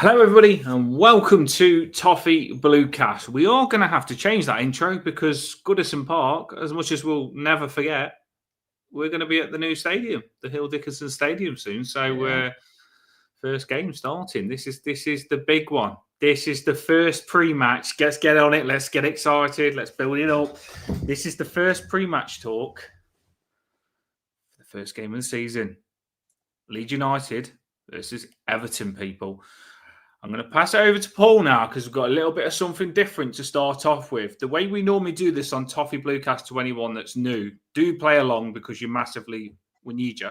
Hello, everybody, and welcome to Toffee Bluecast. We are going to have to change that intro because Goodison Park, as much as we'll never forget, we're going to be at the new stadium, the Hill Dickinson Stadium, soon. So, first game starting. This is the big one. This is the first pre-match. Let's get on it. Let's get excited. Let's build it up. This is the first pre-match talk for the first game of the season. Leeds United versus Everton, people. I'm going to pass it over to Paul now because we've got a little bit of something different to start off with. The way we normally do this on Toffee Bluecast, to anyone that's new, do play along because we need you.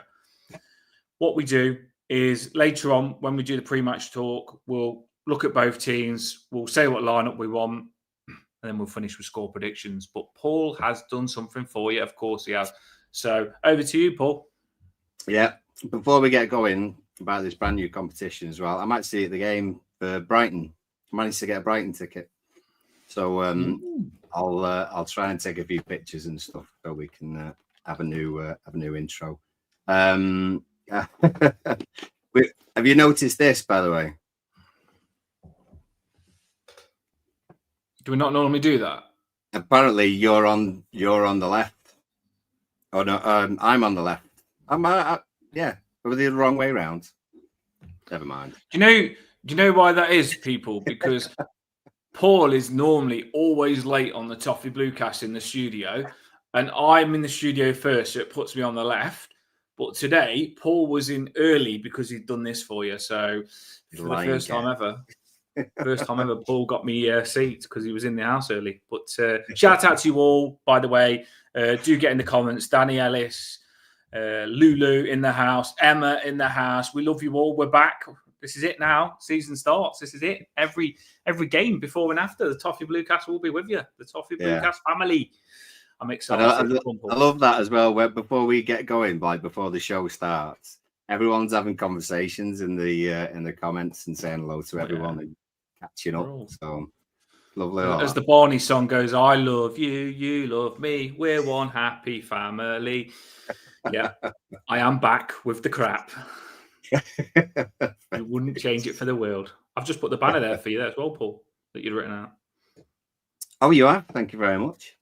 What we do is later on, when we do the pre-match talk, we'll look at both teams, we'll say what lineup we want, and then we'll finish with score predictions. But Paul has done something for you. Of course he has. So over to you, Paul. Yeah. Before we get going about this brand new competition as well, I'm actually at the game for Brighton. I managed to get a Brighton ticket, so I'll try and take a few pictures and stuff so we can have a new intro. Have you noticed this, by the way? Do we not normally do that? Apparently, you're on the left. Oh no, I'm on the left. Yeah, we're the wrong way around. Never mind. Do you know why that is, people? Because Paul is normally always late on the Toffee Bluecast in the studio, and I'm in the studio first, so it puts me on the left. But today, Paul was in early because he'd done this for you. So for the first time ever, Paul got me a seat because he was in the house early. But shout out to you all, by the way. Do get in the comments. Danny Ellis, Lulu in the house, Emma in the house. We love you all. We're back. This is it now. Season starts. This is it. Every game before and after, the Toffee Bluecast will be with you. The Toffee Bluecast family. I'm excited. I love that as well. Where before we get going, before the show starts, everyone's having conversations in the comments and saying hello to everyone and catching up. So lovely. As the Barney song goes, I love you, you love me. We're one happy family. Yeah, I am back with the crap. You wouldn't change it for the world. I've just put the banner there for you there as well, Paul, that you'd written out. Oh, you have? Thank you very much.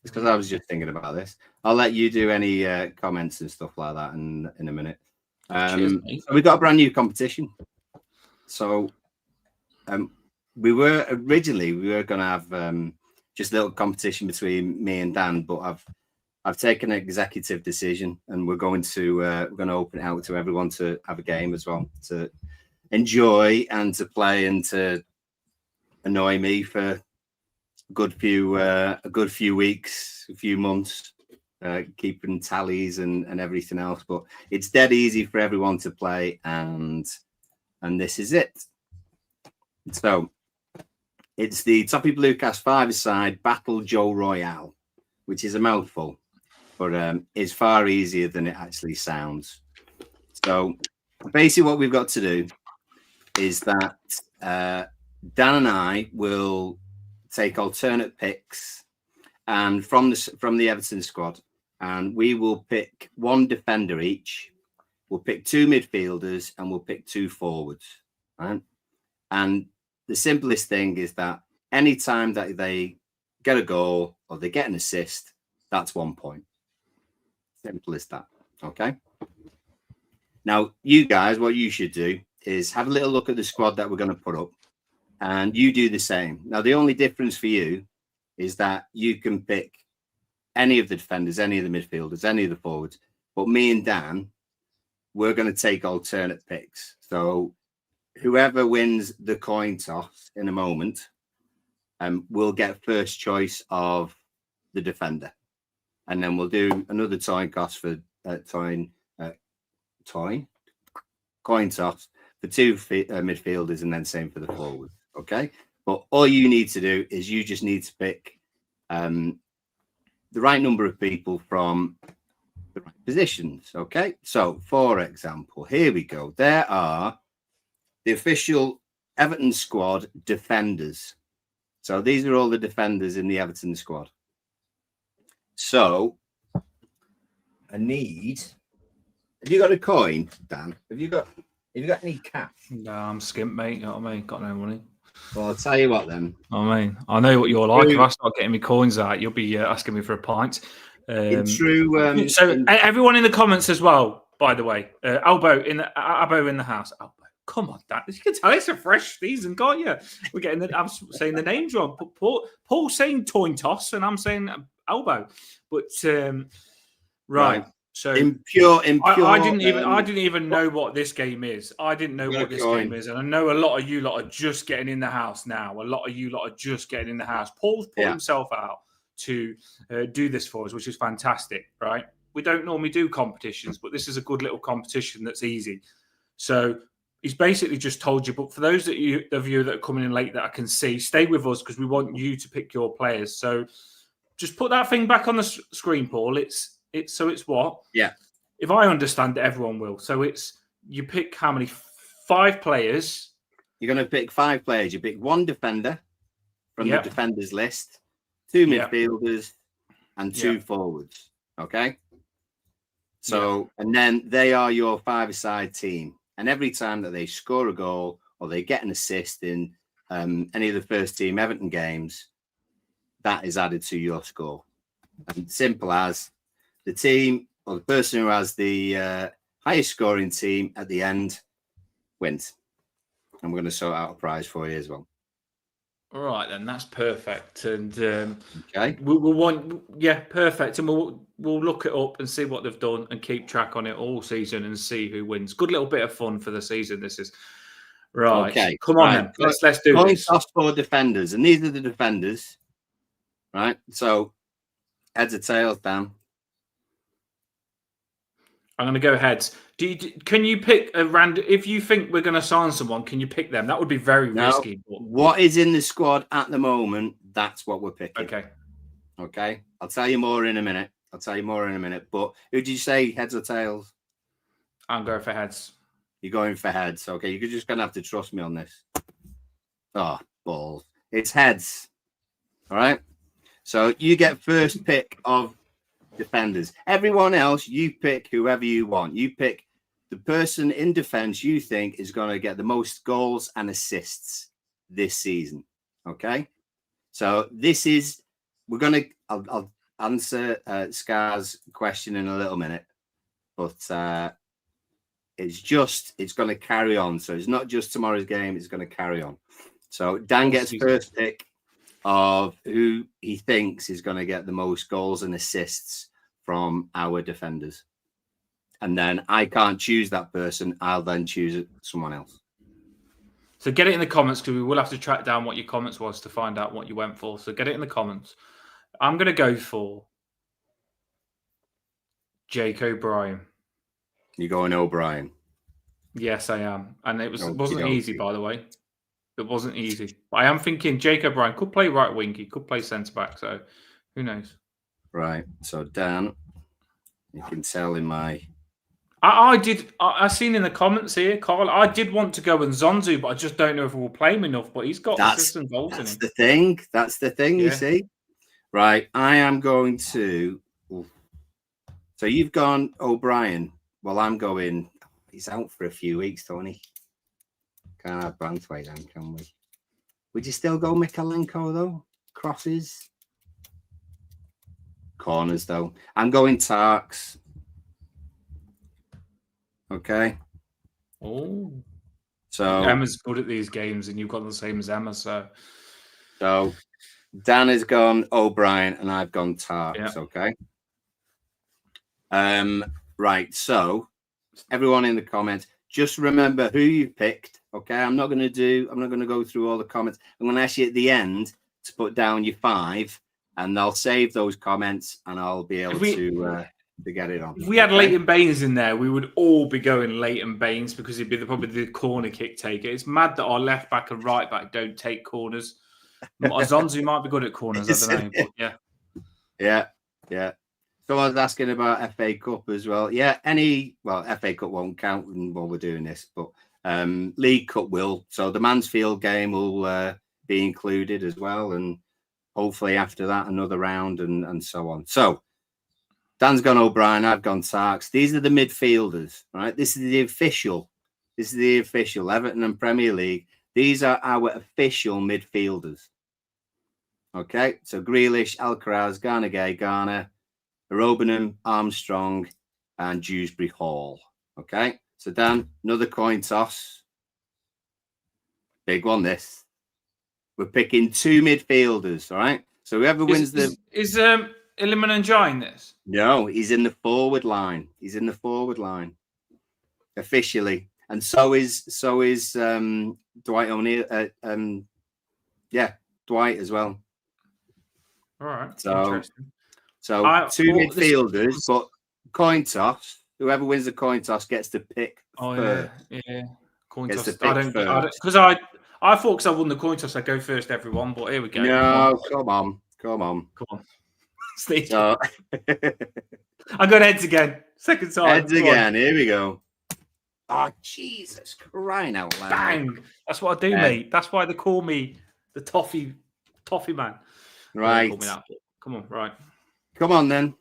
It's because I was just thinking about this. I'll let you do any comments and stuff like that in a minute. Cheers, so we've got a brand new competition. So we were going to have just a little competition between me and Dan, but I've taken an executive decision, and we're going to open it out to everyone to have a game as well, to enjoy and to play and to annoy me for a good few weeks, a few months, keeping tallies and everything else. But it's dead easy for everyone to play, and this is it. So it's the Toffee Bluecast 5-a-side Battle Joe Royale, which is a mouthful, but is far easier than it actually sounds. So basically what we've got to do is that Dan and I will take alternate picks and from the Everton squad, and we will pick one defender each. We'll pick two midfielders and we'll pick two forwards. Right? And the simplest thing is that any time that they get a goal or they get an assist, that's 1 point. Simple as that. Okay. Now, you guys, what you should do is have a little look at the squad that we're going to put up, and you do the same. Now, the only difference for you is that you can pick any of the defenders, any of the midfielders, any of the forwards. But me and Dan, we're going to take alternate picks. So whoever wins the coin toss in a moment will get first choice of the defender. And then we'll do another coin toss for coin toss for two midfielders, and then same for the forward. Okay, but all you need to do is you just need to pick the right number of people from the right positions. Okay, so for example, here we go. There are the official Everton squad defenders. So these are all the defenders in the Everton squad. So I need. Have you got a coin, Dan? Have you got? Have you got any cash? No, I'm skint, mate. You know what I mean? Got no money. Well, I'll tell you what then. I know what you're like. If I start getting me coins out, you'll be asking me for a pint. Everyone in the comments as well, by the way. Abo in the house. Elbow. Come on, Dan. You can tell it's a fresh season, can't you? We're getting I'm saying the names wrong. Paul saying coin toss, and I'm saying elbow. But right. So I didn't even know what this game is. I didn't know what this game is, and I know a lot of you lot are just getting in the house now. A lot of you lot are just getting in the house. Paul's put himself out to do this for us, which is fantastic, right? We don't normally do competitions, but this is a good little competition that's easy. So he's basically just told you. But for those of you that are coming in late that I can see, stay with us because we want you to pick your players. So just put that thing back on the screen, Paul. It's what? Yeah. If I understand it, everyone will. So it's you pick how many? 5 players. You're going to pick 5 players. You pick 1 defender from the defenders list, 2 midfielders, and 2 forwards. Okay. So and then they are your 5-a-side team. And every time that they score a goal or they get an assist in any of the first team Everton games, that is added to your score. And simple as the team or the person who has the highest scoring team at the end wins. And we're going to sort out a prize for you as well. All right, then that's perfect. And okay, we'll want perfect. And we'll look it up and see what they've done and keep track on it all season and see who wins. Good little bit of fun for the season. This is right. Okay, come on then. Let's do this. Toss for defenders, and these are the defenders. Right. So heads or tails, Dan. I'm going to go heads. Can you pick a random? If you think we're going to sign someone, can you pick them? That would be very risky. What is in the squad at the moment? That's what we're picking. Okay. I'll tell you more in a minute. But who did you say, heads or tails? I'm going for heads. You're going for heads. Okay. You're just going to have to trust me on this. Oh, balls. It's heads. All right. So you get first pick of defenders. Everyone else, you pick whoever you want. You pick the person in defense you think is going to get the most goals and assists this season. Okay. So I'll answer Scar's question in a little minute, but it's going to carry on. So it's not just tomorrow's game. It's going to carry on. So Dan gets first pick of who he thinks is going to get the most goals and assists from our defenders. And then I can't choose that person. I'll then choose someone else. So get it in the comments because we will have to track down what your comments was to find out what you went for. So get it in the comments. I'm going to go for Jake O'Brien. You're going O'Brien? Yes, I am. And it wasn't easy, by the way. It wasn't easy. But I am thinking Jake O'Brien could play right wing. He could play centre back. So who knows? Right. So Dan, you can tell in my... I seen in the comments here, Carl, I did want to go and Zonzu, but I just don't know if we'll play him enough. But he's got assists and goals in him. That's the thing, you see. Right. I am going to... So you've gone O'Brien. Well, I'm going... He's out for a few weeks, Tony. Can't have Brantway then, can we? Would you still go Mikalenko, though? Crosses? Corners, though. I'm going Tarks. Okay. Oh. So Emma's good at these games, and you've got the same as Emma, so Dan has gone O'Brien and I've gone Tarks, okay. Right, so everyone in the comments, just remember who you picked, okay? I'm not going to go through all the comments. I'm going to ask you at the end to put down your 5, and I'll save those comments and I'll be able to get it on. If we had Leighton Baines in there, we would all be going Leighton Baines because he'd be probably the corner kick taker. It's mad that our left back and right back don't take corners. Zonzu might be good at corners, I don't know. But yeah. Someone's asking about FA Cup as well. Yeah, FA Cup won't count while we're doing this, but League Cup will. So the Mansfield game will be included as well, and hopefully after that another round and so on. So Dan's gone O'Brien, I've gone Tarks. These are the midfielders, right? This is the official This is the official Everton and Premier League. These are our official midfielders. Okay, so Grealish, Alcaraz, Garner, Robinham, Armstrong, and Dewsbury Hall. Okay, so Dan, another coin toss. Big one, this. We're picking 2 midfielders, all right? So whoever wins Is Iliman Ndiaye in this? No, he's in the forward line. He's in the forward line. Officially. And so is Dwight O'Neill. Dwight as well. All right. So, interesting. 2 midfielders, but coin toss. Whoever wins the coin toss gets to pick first. Yeah. Coin Gets toss. to pick first. Because I thought because I won the coin toss, I go first, everyone. But here we go. No, come on. So, I got heads again. Second time. Heads again. Here we go. Oh, Jesus, crying out loud. Bang. That's what I do, mate. That's why they call me the toffee man. Right. Call me that. Come on, right. Come on, then.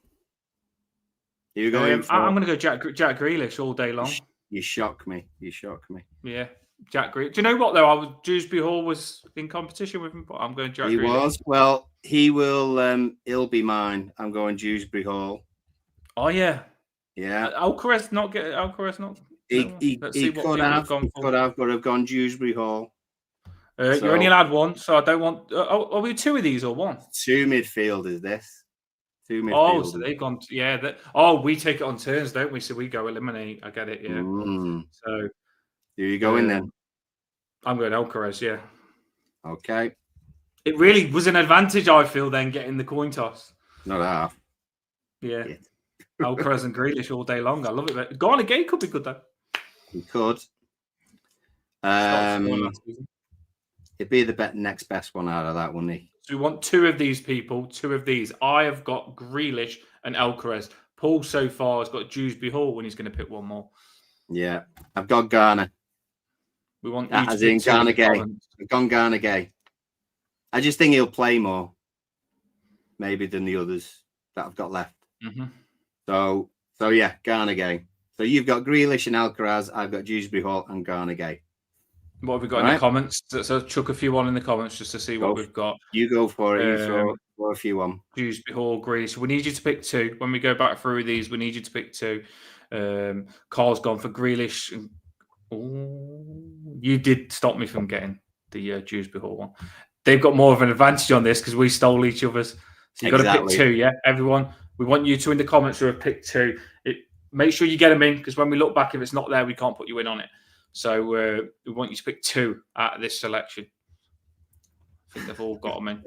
You going for? I'm going to go Jack Grealish all day long. You shock me. Yeah, Jack Grealish. Do you know what, though? Dewsbury Hall was in competition with him, but I'm going Jack Grealish. He was. Well, he will. He'll be mine. I'm going Dewsbury Hall. Oh, yeah. Yeah. Alcaraz not. He could have, but have gone Dewsbury Hall. You only allowed one, so I don't want. Are we 2 of these or 1? 2 midfielders. This 2 midfielders. Oh, so they've gone. Yeah. We take it on turns, don't we? So we go eliminate. I get it. Yeah. So who are you going then? I'm going Alcaraz. Yeah. Okay. It really was an advantage, I feel, then getting the coin toss. Not half. Yeah. Alcaraz and Grealish all day long. I love it. Garner Gay could be good though. He could. It'd be the next best one out of that, wouldn't he? So we want 2 of these people, 2 of these. I have got Grealish and Alcaraz. Paul so far has got Dewsbury Hall when he's going to pick one more. Yeah, I've got Garner. We want you as in Garner Gay. I've gone Garner Gay. I just think he'll play more, maybe, than the others that I've got left. Mm-hmm. So yeah, Garner Gay. So you've got Grealish and Alcaraz. I've got Dewsbury Hall and Garner Gay. What have we got in the comments? So chuck a few on in the comments just to see what we've got. You go for it. You throw a few on. Dewsbury Hall, Grealish. We need you to pick 2. When we go back through these, we need you to pick 2. Carl's gone for Grealish. You did stop me from getting the Dewsbury Hall one. They've got more of an advantage on this because we stole each other's. So you've got to pick 2, yeah? Everyone, we want you to in the comments who have picked 2. Make sure you get them in because when we look back, if it's not there, we can't put you in on it. So we want you to pick 2 out of this selection. I think they've all got them in.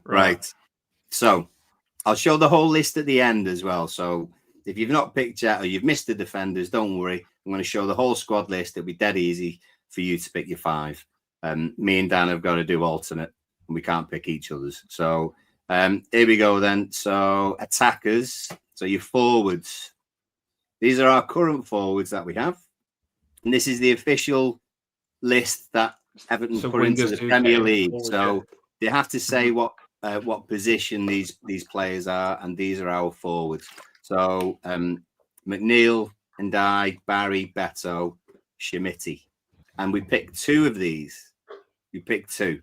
Right. So I'll show the whole list at the end as well. So if you've not picked yet or you've missed the defenders, don't worry. I'm going to show the whole squad list. It'll be dead easy for you to pick your 5. Me and Dan have got to do alternate and we can't pick each other's. So here we go then. So attackers. So your forwards. These are our current forwards that we have. And this is the official list that Everton put into the Premier League. So they have to say what position these players are, and these are our forwards. So McNeil, Ndiaye, Barry, Beto, Schmitti. And we picked 2 of these. You picked 2.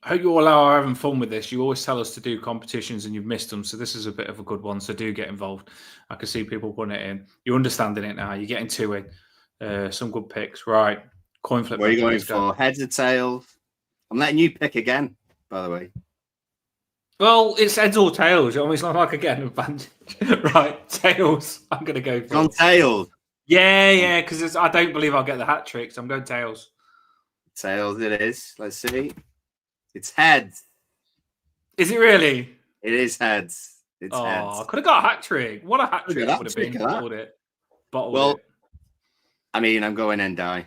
I hope you all are having fun with this. You always tell us to do competitions and you've missed them. So this is a bit of a good one. So do get involved. I can see people putting it in. You're understanding it now. You're getting 2 in. Some good picks. Right. Coin flip. What are you going for? Heads or tails? I'm letting you pick again, by the way. Well, it's heads or tails. It's not like I get an advantage. Right. Tails. I'm going to go for on tails. Yeah. Because I don't believe I'll get the hat trick. So I'm going tails. Tails it is. Let's see. It's heads. Is it really? It is heads. It's heads. I could have got a hat trick. What a hat trick would have been. Bottled it. I mean, I'm going Ndiaye.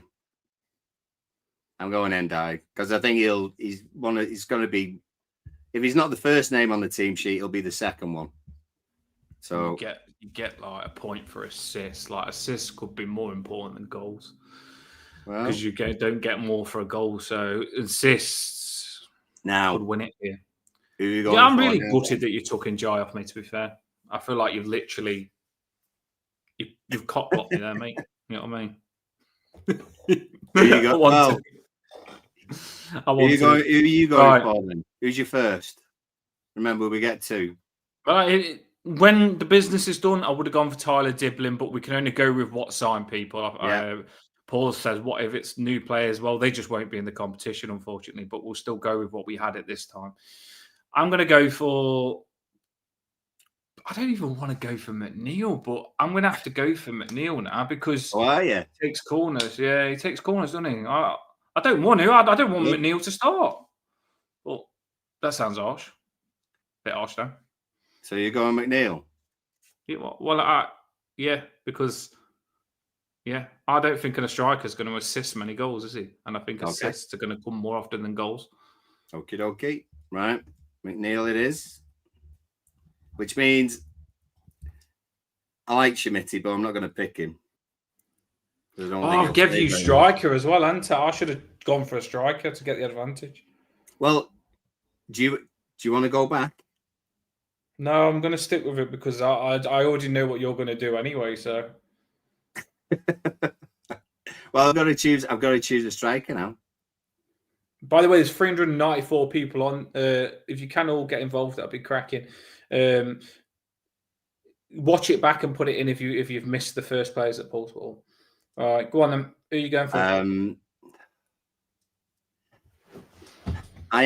Because I think he's going to be, if he's not the first name on the team sheet, he'll be the second one. So you get like a point for assists. Like assists could be more important than goals. Because you don't get more for a goal. So assists now would win it here. Who are you going I'm really gutted that you took Ndiaye off me, to be fair. I feel like you've You've cock blocked me there, mate. You know what I mean? Who you got? I want who are you going Right. for then? Who's your first? Remember, we get two. When the business is done, I would have gone for Tyler Diblin, but we can only go with what signed people. Yeah. Paul says, what if it's new players? Well, they just won't be in the competition, unfortunately, but we'll still go with what we had at this time. I'm going to go for... I don't even want to go for McNeil, but I'm going to have to go for McNeil now because he takes corners. Yeah, he takes corners, doesn't he? I don't want to. I don't want McNeil to start. Well, that sounds harsh. Bit harsh, though. So you're going McNeil? Because I don't think a striker's going to assist many goals, is he? And I think assists are going to come more often than goals. Okie dokie. Right. McNeil it is. Which means I like Schmitty, but I'm not going to pick him. I'll give you striker as well, haven't I? I should have gone for a striker to get the advantage. Well, do you want to go back? No, I'm going to stick with it because I already know what you're going to do anyway. So, well, I've got to choose a striker now. By the way, there's 394 people on. If you can all get involved, that'd be cracking. Watch it back and put it in if you've missed the first players at Paul's Ball. All right, go on then. Who are you going for? I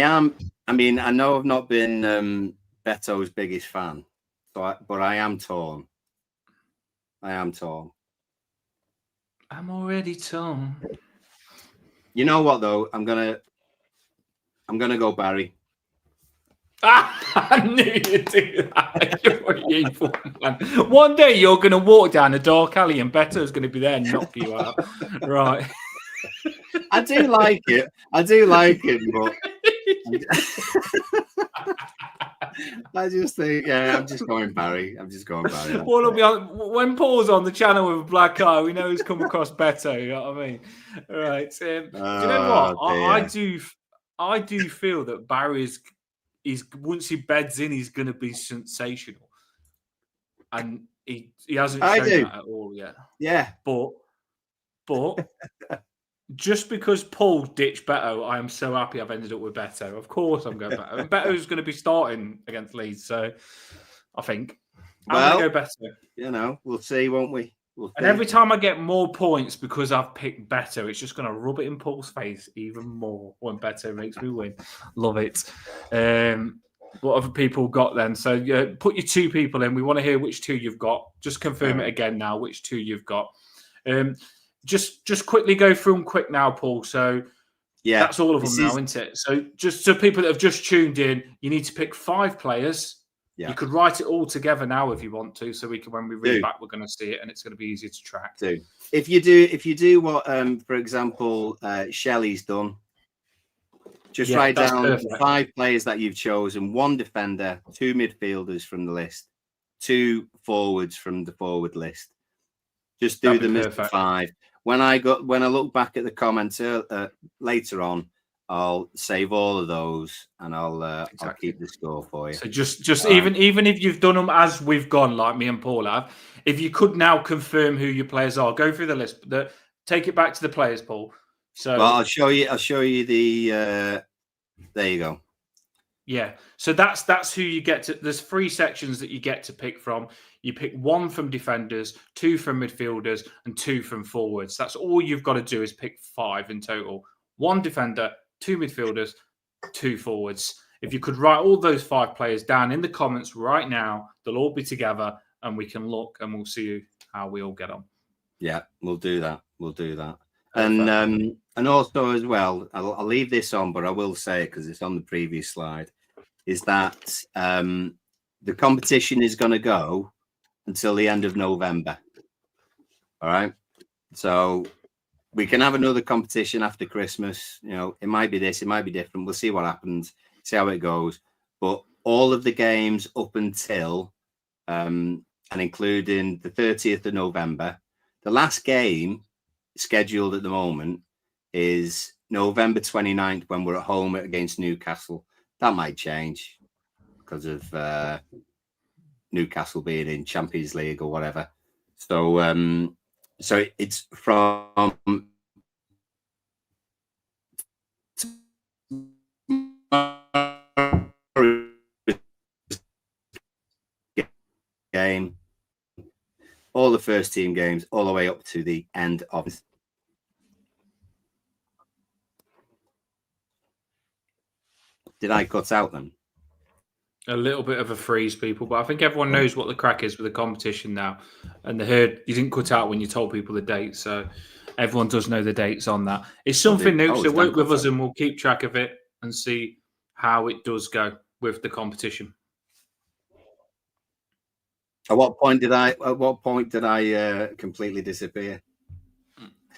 know I've not been Beto's biggest fan, but I am torn. I'm already torn. You know what though? I'm gonna go Barry. I knew you'd do that. One day you're going to walk down a dark alley and Beto's going to be there and knock you out. Right. I do like it, but I just think, I'm just going Barry. Well, it'll be when Paul's on the channel with a black eye, we know he's come across Beto. You know what I mean? Right. Do you know what? I do feel that Barry's once he beds in, he's going to be sensational, and he hasn't shown that at all yet. Yeah, but just because Paul ditched Beto, I am so happy I've ended up with Beto. Of course, I'm going Beto. And Beto's going to be starting against Leeds, so I think I'm going to go Beto. We'll see, won't we? And every time I get more points because I've picked Beto, it's just going to rub it in Paul's face even more when Beto makes me win. Love it. What other people got then? So put your two people in. We want to hear which two you've got. Just confirm it again now, which two you've got. Just quickly go through them quick now, Paul. So that's all of them now, isn't it? So just so people that have just tuned in, you need to pick 5 players. Yeah. You could write it all together now if you want to, so we can, when we read back, we're going to see it and it's going to be easier to track. If you do what, for example, Shelley's done, just write down the 5 players that you've chosen: 1 defender, 2 midfielders from the list, 2 forwards from the forward list. Just do them as 5. When I look back at the comments later on, I'll save all of those and I'll keep the score for you. So just even if you've done them as we've gone, like me and Paul have, if you could now confirm who your players are, go through the list. Take it back to the players, Paul. So I'll show you the. There you go. Yeah. So that's who you get to. There's 3 sections that you get to pick from. You pick 1 from defenders, 2 from midfielders, and 2 from forwards. That's all you've got to do is pick 5 in total. 1 defender, 2 midfielders, 2 forwards. If you could write all those 5 players down in the comments right now, they'll all be together and we can look and we'll see how we all get on. Yeah, we'll do that. And also as well, I'll leave this on, but I will say it because it's on the previous slide, is that the competition is going to go until the end of November. All right. So we can have another competition after Christmas. It might be this, it might be different. We'll see what happens, see how it goes. But all of the games up until and including the 30th of November, the last game scheduled at the moment is November 29th when we're at home against Newcastle. That might change because of Newcastle being in Champions League or whatever. So it's from game, all the first team games, all the way up to the end of it. Did I cut out then? A little bit of a freeze, people, but I think everyone knows what the crack is with the competition now. And they heard you didn't cut out when you told people the dates, so everyone does know the dates on that. It's something new, so work with us and we'll keep track of it and see how it does go with the competition. At what point did I completely disappear?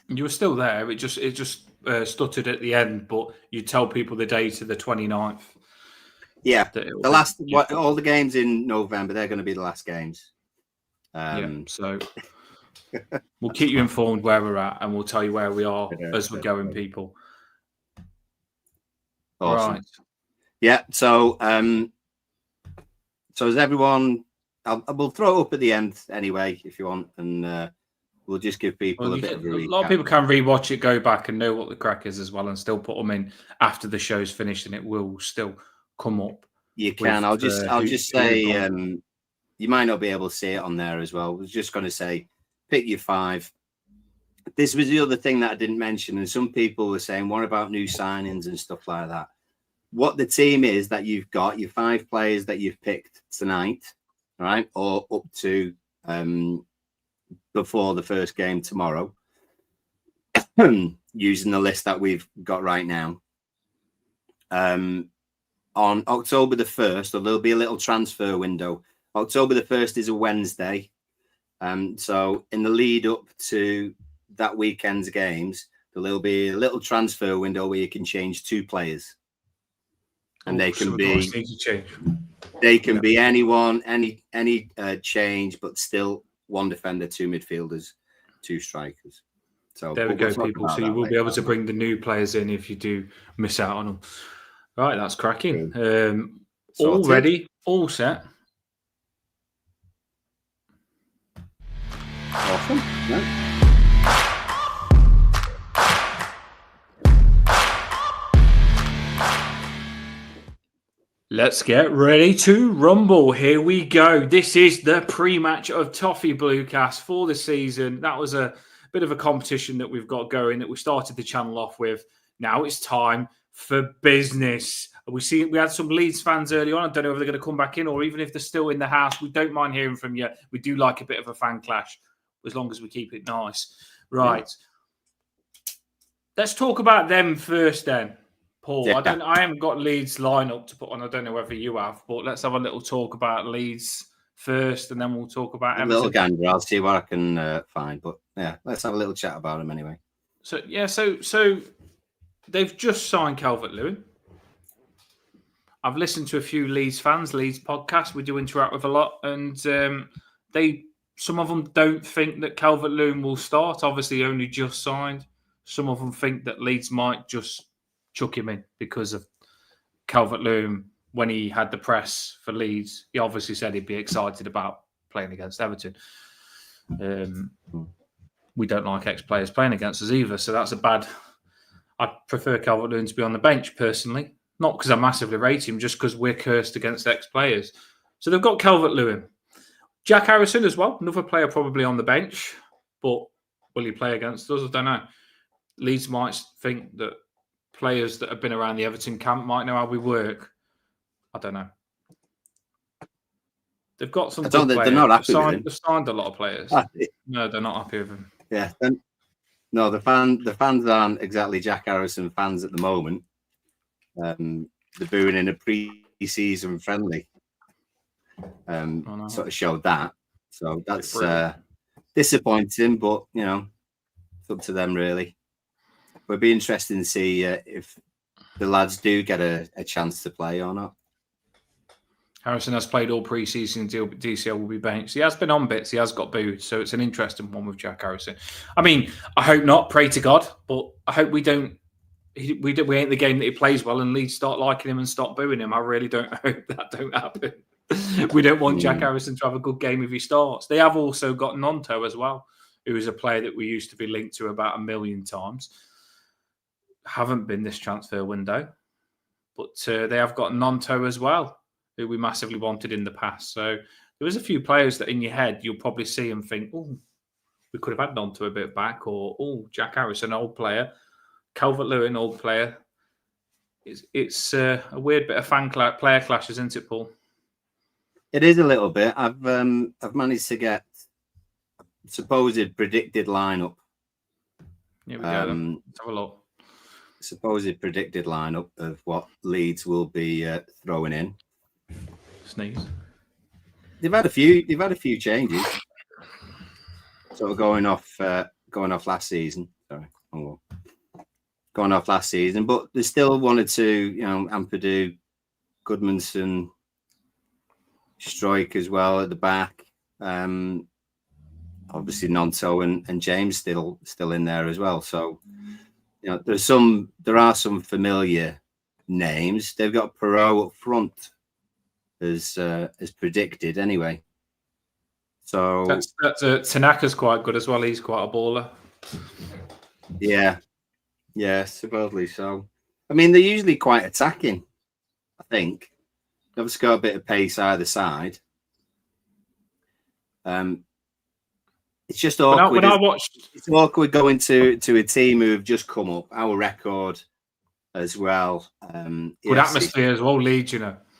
You were still there. It just stuttered at the end, but you tell people the date of the 29th. Yeah, the last all the games in November, they're going to be the last games. So we'll keep you informed where we're at, and we'll tell you where we are as we're going, people. Awesome. Right. Yeah. So as everyone, we'll throw it up at the end anyway if you want, and we'll just give people a bit of a recap. A lot of people can rewatch it, go back, and know what the crack is as well, and still put them in after the show's finished, and it will still come up. You can. I'll just say you might not be able to see it on there as well. I was just going to say, pick your 5. This was the other thing that I didn't mention, and some people were saying, what about new signings and stuff like that? What the team is that you've got, your 5 players that you've picked tonight, right, or up to before the first game tomorrow, using the list that we've got right now. On October the 1st, so there'll be a little transfer window. October the 1st is a Wednesday. So in the lead up to that weekend's games, there'll be a little transfer window where you can change 2 players. And they can be anyone, any change, but still 1 defender, 2 midfielders, 2 strikers. So there we go, people. So you will be able to bring the new players in if you do miss out on them. Right, that's cracking. All ready, all set. Awesome. Yeah. Let's get ready to rumble. Here we go. This is the pre-match of Toffee Bluecast for the season. That was a bit of a competition that we've got going that we started the channel off with. Now it's time for business. We had some Leeds fans early on. I don't know if they're going to come back in or even if they're still in the house. We don't mind hearing from you. We do like a bit of a fan clash as long as we keep it nice. Right. Yeah. Let's talk about them first then, Paul. Yeah. I haven't got Leeds lineup to put on. I don't know whether you have, but let's have a little talk about Leeds first and then we'll talk about Everton. A little gander. I'll see what I can find. But yeah, let's have a little chat about them anyway. So they've just signed Calvert-Lewin. I've listened to a few Leeds fans, Leeds podcasts. We do interact with a lot, and some of them don't think that Calvert-Lewin will start. Obviously, only just signed. Some of them think that Leeds might just chuck him in because of Calvert-Lewin. When he had the press for Leeds, he obviously said he'd be excited about playing against Everton. We don't like ex-players playing against us either, so that's a bad. I prefer Calvert-Lewin to be on the bench personally, not because I massively rate him, just because we're cursed against ex-players. So they've got Calvert-Lewin. Jack Harrison as well, another player probably on the bench, but will he play against us? I don't know. Leeds might think that players that have been around the Everton camp might know how we work. I don't know. They've got some good players. They're not happy with him. They've signed a lot of players. No, they're not happy with him. Yeah. No, the fans aren't exactly Jack Harrison fans at the moment. They're booing in a pre-season friendly. Sort of showed that. So that's disappointing, but it's up to them really. But it'd be interesting to see if the lads do get a chance to play or not. Harrison has played all pre-season. DCL will be benched. He has been on bits. He has got booed. So it's an interesting one with Jack Harrison. I mean, I hope not. Pray to God. But I hope we don't we ain't the game that he plays well, and Leeds start liking him and stop booing him. I really don't hope that don't happen. We don't want Jack Harrison to have a good game if he starts. They have also got Nonto as well, who is a player that we used to be linked to about 1 million times. Haven't been this transfer window, but they have got Nonto as well, who we massively wanted in the past. So there was a few players that in your head you'll probably see and think, oh, we could have had Nonto a bit back, or oh, Jack Harrison, old player, Calvert-Lewin, old player. It's a weird bit of player clashes, isn't it, Paul? It is a little bit. I've managed to get supposed predicted lineup. Here we go. Let's have a look. Supposed predicted lineup of what Leeds will be throwing in. Sneeze. They've had a few changes. Sort of going off last season. Sorry, going off last season, but they still wanted to, Ampadu, Goodmanson, Stroik as well at the back. Obviously Nonto and James still in there as well. So there are some familiar names. They've got Perot up front as predicted anyway. So Tanaka's quite good as well. He's quite a baller. Yeah, supposedly so. I mean, they're usually quite attacking, I think. They've obviously got a bit of pace either side. It's just awkward. It's awkward going to a team who have just come up. Our record as well. Good atmosphere as well, Leeds,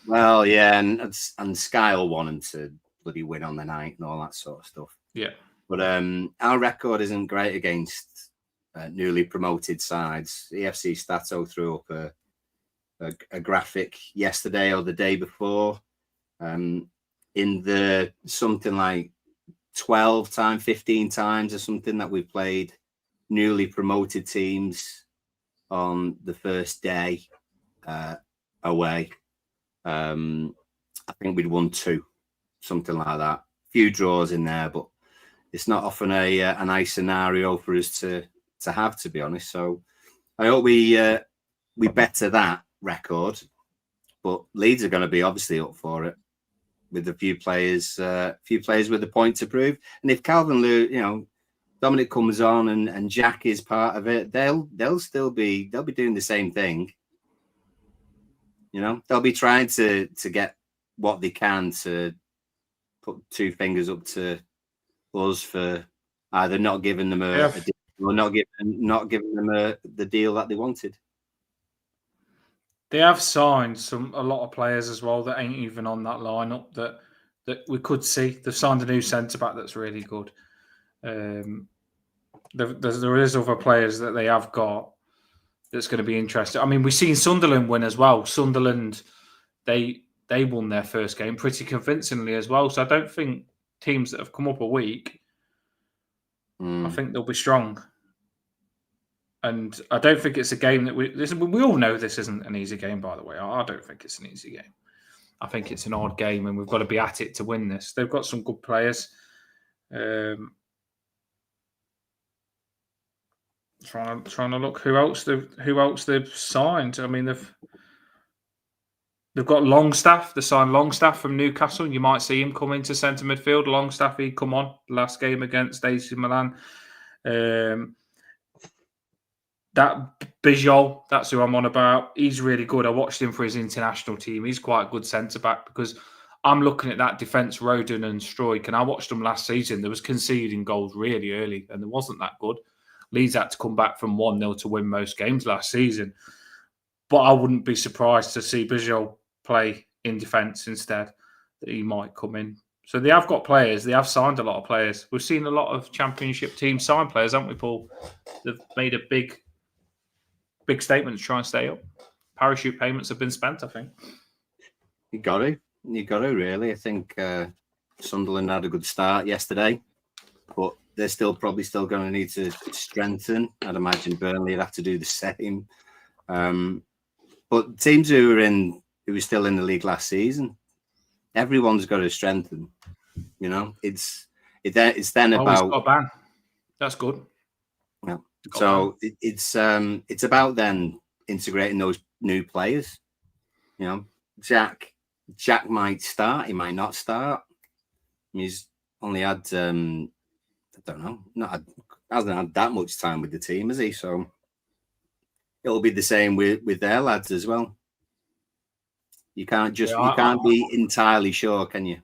Well, yeah, and Sky will want them to bloody win on the night and all that sort of stuff. Yeah. But our record isn't great against newly promoted sides. EFC Stato threw up a graphic yesterday or the day before. In the something like 12 times, 15 times or something that we've played newly promoted teams on the first day away. I think we'd won 2, something like that. A few draws in there, but it's not often a nice scenario for us to have, to be honest. So I hope we better that record, but Leeds are going to be obviously up for it with a few players with a point to prove. And if Calvert-Lewin, Dominic comes on and Jack is part of it, they'll be doing the same thing. They'll be trying to get what they can to put 2 fingers up to us for either not giving them a deal or not giving them the deal that they wanted. They have signed a lot of players as well that ain't even on that lineup that we could see. They've signed a new centre back that's really good. There is other players that they have got that's going to be interesting. I mean, we've seen Sunderland win as well. Sunderland, they won their first game pretty convincingly as well. So I don't think teams that have come up a week, I think they'll be strong. And I don't think it's a game that we all know this isn't an easy game, by the way. I don't think it's an easy game. I think it's an odd game, and we've got to be at it to win this. They've got some good players. Trying to look who else they've signed. I mean, they've got Longstaff. They signed Longstaff from Newcastle. You might see him come into centre midfield. Longstaff, he'd come on last game against AC Milan. That Bijol, that's who I'm on about. He's really good. I watched him for his international team. He's quite a good centre-back because I'm looking at that defence, Rodon and Stroik, and I watched them last season. They was conceding goals really early, and it wasn't that good. Leeds had to come back from 1-0 to win most games last season. But I wouldn't be surprised to see Bijol play in defence instead, that he might come in. So they have got players. They have signed a lot of players. We've seen a lot of championship teams sign players, haven't we, Paul? They've made a big statement to try and stay up. Parachute payments have been spent, I think. You got to really. I think Sunderland had a good start yesterday, but they're probably still going to need to strengthen. I'd imagine Burnley would have to do the same. But teams who were still in the league last season, everyone's got to strengthen. It's then about got a ban. That's good. Yeah. So it's about then integrating those new players. You know, Jack might start, he might not start. He's only had I don't know, hasn't had that much time with the team, has he? So it'll be the same with their lads as well. You can't be entirely sure, can you?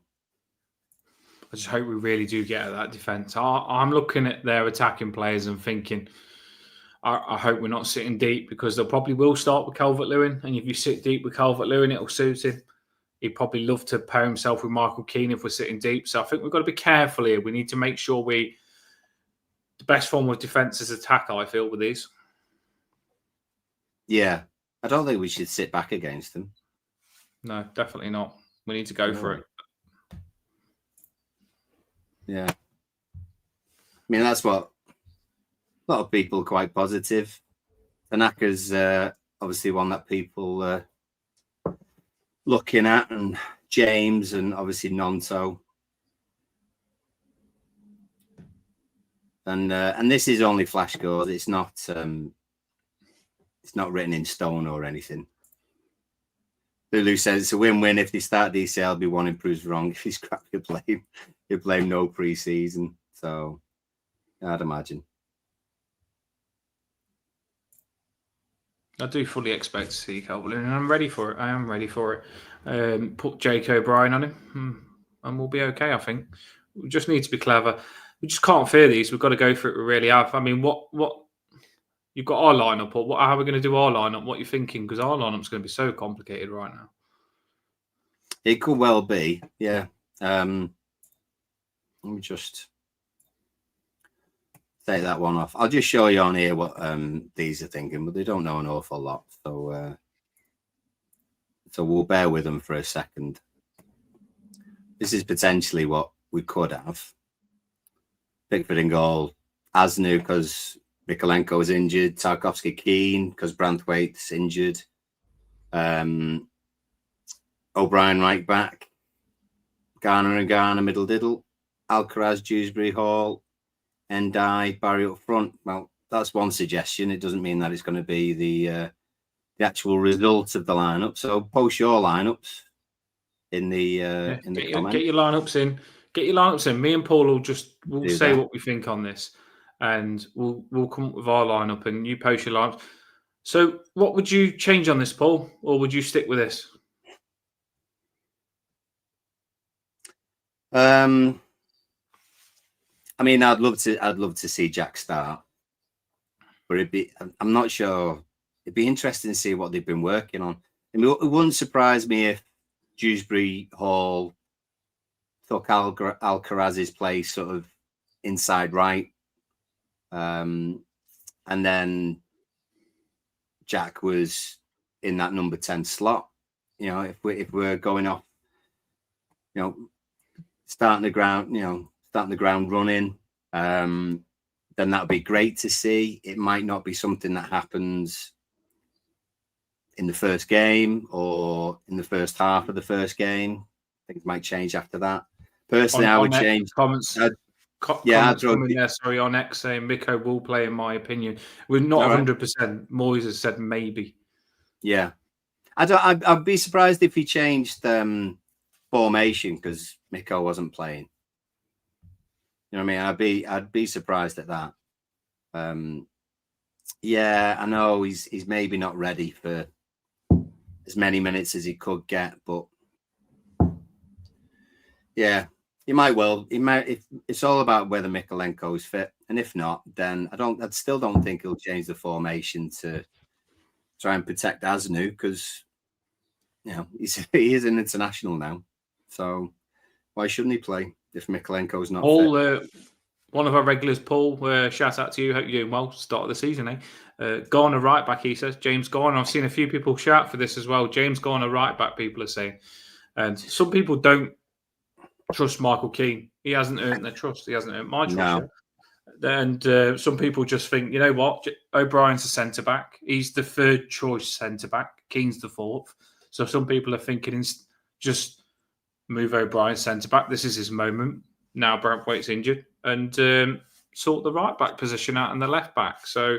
I just hope we really do get at that defence. I'm looking at their attacking players and thinking, I hope we're not sitting deep, because they'll probably will start with Calvert-Lewin. And if you sit deep with Calvert-Lewin, it'll suit him. He'd probably love to pair himself with Michael Keane if we're sitting deep. So I think we've got to be careful here. We need to make sure the best form of defence is attack, I feel, with these. Yeah. I don't think we should sit back against them. No, definitely not. We need to go for it. Yeah. I mean, that's what a lot of people are quite positive. Tanaka's obviously one that people looking at, and James, and obviously Nonto. And this is only flash scores. It's not written in stone or anything. Lulu says it's a win-win. If they start DCL, be one improves wrong. If he's crap, you blame no pre-season. So I'd imagine. I do fully expect to see Calvert-Lewin, and I'm ready for it. I am ready for it. Put Jake O'Brien on him, and we'll be okay, I think. We just need to be clever. We just can't fear these. We've got to go for it. We really have. I mean, what you've got our lineup, or how are we going to do our lineup? What are you thinking? Because our lineup's going to be so complicated right now. It could well be, yeah. Let me just take that one off. I'll just show you on here what these are thinking, but they don't know an awful lot. So we'll bear with them for a second. This is potentially what we could have. Pickford in goal, Asnu because Mikolenko is injured, Tarkovsky Keane because Branthwaite's injured, O'Brien right back, Garner and Garner middle diddle, Alcaraz, Dewsbury Hall, Ndai, Barry up front. Well, that's one suggestion. It doesn't mean that it's going to be the actual result of the lineup. So post your lineups in the comments. Get your lineups in. Get your lineups in. Me and Paul will say that. what we think on this, and we'll come up with our lineup, and you post your lineups. So, what would you change on this, Paul, or would you stick with this? I mean, I'd love to see Jack start, but I'm not sure. It'd be interesting to see what they've been working on. I mean, it wouldn't surprise me if Dewsbury Hall took Alcaraz's place sort of inside right, and then Jack was in that number 10 slot. You know, if we're going off, you know, starting the ground running, then that would be great to see. It might not be something that happens in the first game or in the first half of the first game. Things might change after that. Personally, I would change comments. Comments coming there. Sorry, on X saying Miko will play. In my opinion, we're not 100%. Moyes has said maybe. Yeah, I'd be surprised if he changed formation because Miko wasn't playing. You know what I mean? I'd be surprised at that. Yeah, I know he's maybe not ready for as many minutes as he could get, but yeah, he might. If it's all about whether Mikolenko is fit, and if not, then I still don't think he'll change the formation to try and protect Asnu because you know he is an international now, so why shouldn't he play if Mikolenko's not fit? One of our regulars, Paul, shout out to you. Hope you're doing well. Start of the season, eh? Garner right back, he says. James Garner. I've seen a few people shout for this as well. James Garner right back, people are saying. And some people don't trust Michael Keane. He hasn't earned their trust. He hasn't earned my trust yet. And some people just think, you know what? O'Brien's a centre-back. He's the third choice centre-back. Keane's the fourth. So some people are thinking just move O'Brien centre-back. This is his moment. Now Branthwaite's injured. And sort the right back position out and the left back. So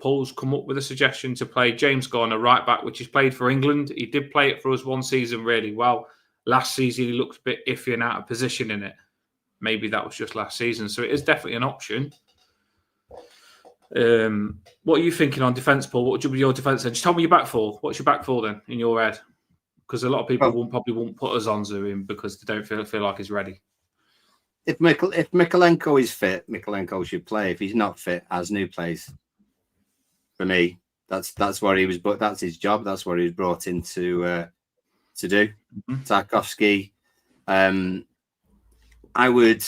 Paul's come up with a suggestion to play James Garner right back, which he's played for England. He did play it for us one season really well. Last season, he looked a bit iffy and out of position in it. Maybe that was just last season. So it is definitely an option. What are you thinking on defence, Paul? What would be your defence then? Just tell me your back four. What's your back four then in your head? Because a lot of people probably won't put Azonzu in because they don't feel like he's ready. If Mikolenko is fit, Mikolenko should play. If he's not fit, Aznu plays. For me, that's what he was. But that's his job. That's what he was brought in to do. Mm-hmm. Tarkowski. I would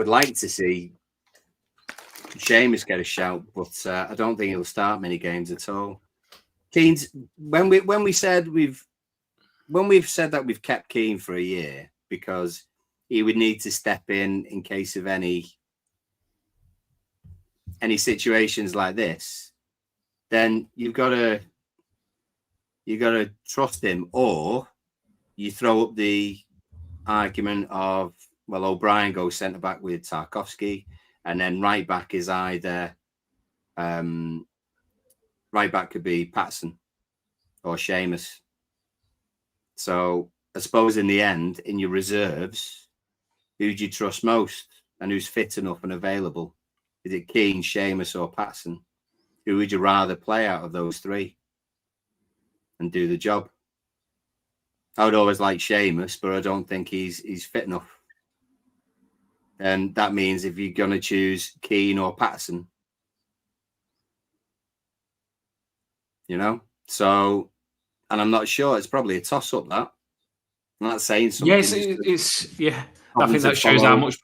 like to see Seamus get a shout, but I don't think he'll start many games at all. Keane's when we've said that we've kept Keane for a year because he would need to step in case of any situations like this, then you've got to trust him, or you throw up the argument of, well, O'Brien goes centre back with Tarkowski, and then right back is either right back could be Patson or Seamus. So I suppose in the end, in your reserves, who do you trust most and who's fit enough and available? Is it Keane, Seamus, or Patson? Who would you rather play out of those three and do the job? I would always like Seamus, but I don't think he's fit enough. And that means if you're going to choose Keane or Patson, so, and I'm not sure. It's probably a toss-up, that. I'm not saying something. Yes, it's yeah. I think that shows how much...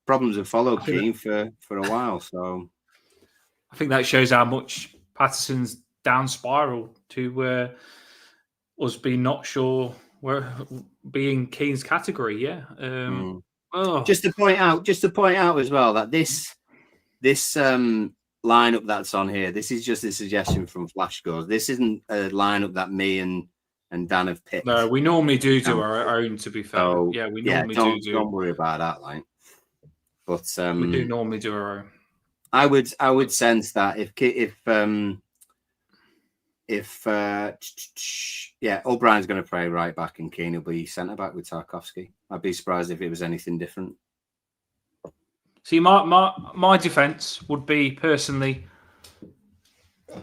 problems have followed Keane for a while, so... I think that shows how much Patterson's down spiral to us being not sure where being Keane's category. Yeah. Just to point out as well that this lineup that's on here, this is just a suggestion from Flash Scores. This isn't a lineup that me and Dan have picked. No, we normally do our own. To be fair, so, yeah, we normally do. Don't worry about that, like. But we do normally do our own. I would sense that if O'Brien's going to play right back and Keane will be centre back with Tarkowski. I'd be surprised if it was anything different. See, my defence would be, personally,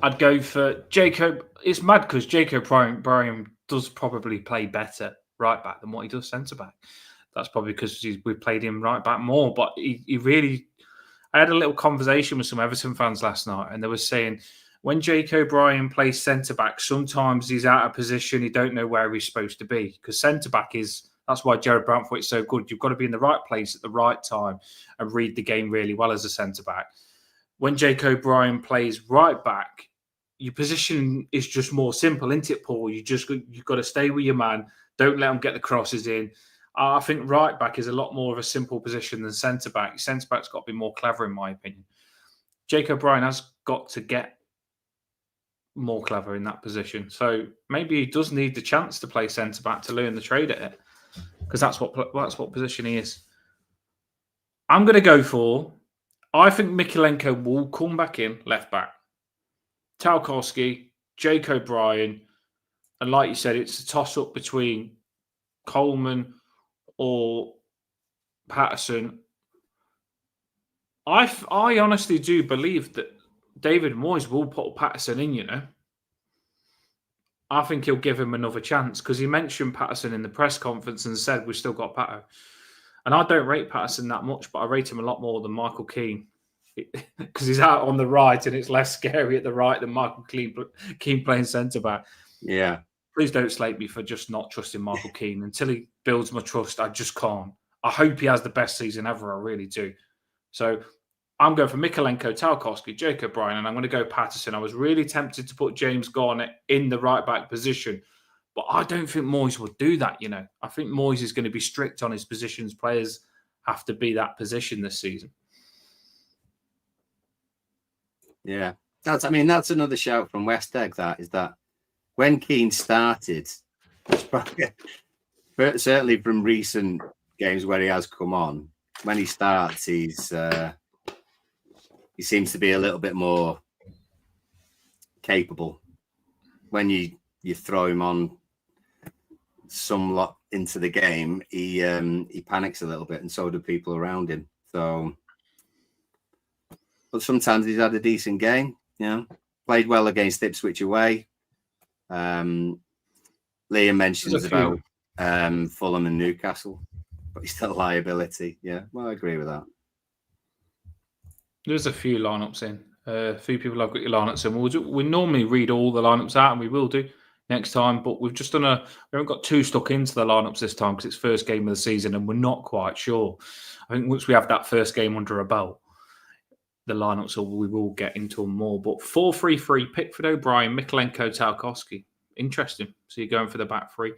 I'd go for Jacob. It's mad because Jacob Bryan does probably play better right back than what he does centre back. That's probably because we played him right back more. But he really... I had a little conversation with some Everton fans last night, and they were saying when Jake O'Brien plays centre-back, sometimes he's out of position. He don't know where he's supposed to be, because centre-back that's why Jared Brantford is so good. You've got to be in the right place at the right time and read the game really well as a centre-back. When Jake O'Brien plays right back, your position is just more simple, isn't it, Paul? You've got to stay with your man. Don't let him get the crosses in. I think right back is a lot more of a simple position than centre back. Centre back's got to be more clever, in my opinion. Jake O'Brien has got to get more clever in that position. So maybe he does need the chance to play centre back to learn the trade at it, because that's what position he is. I'm going to go for. I think Mikolenko will come back in left back. Tarkowski, Jake O'Brien, and like you said, it's a toss up between Coleman or Patterson. I honestly do believe that David Moyes will put Patterson in, I think he'll give him another chance, because he mentioned Patterson in the press conference and said we've still got Pato. And I don't rate Patterson that much, but I rate him a lot more than Michael Keane, because he's out on the right and it's less scary at the right than Michael Keane playing centre-back. Yeah. Please don't slate me for just not trusting Michael Keane. Until he builds my trust, I just can't. I hope he has the best season ever. I really do. So I'm going for Mikolenko, Tarkowski, Jake O'Brien, and I'm going to go Patterson. I was really tempted to put James Garner in the right-back position, but I don't think Moyes would do that, I think Moyes is going to be strict on his positions. Players have to be that position this season. Yeah. That's another shout from West Egg, is that when Keane started, certainly from recent games where he has come on, when he starts, he's he seems to be a little bit more capable. When you throw him on somewhat into the game, he panics a little bit, and so do people around him. So, but sometimes he's had a decent game. Played well against Ipswich away. Liam mentions about Fulham and Newcastle, but he's still a liability. Yeah, well, I agree with that. There's a few lineups in. A few people have got your lineups in. We normally read all the lineups out, and we will do next time. But we've just we haven't got too stuck into the lineups this time because it's first game of the season, and we're not quite sure. I think once we have that first game under a belt, the lineups we will get into them more. But 4-3-3: Pickford, O'Brien, Mikolenko, Tarkowski. Interesting. So you're going for the back three.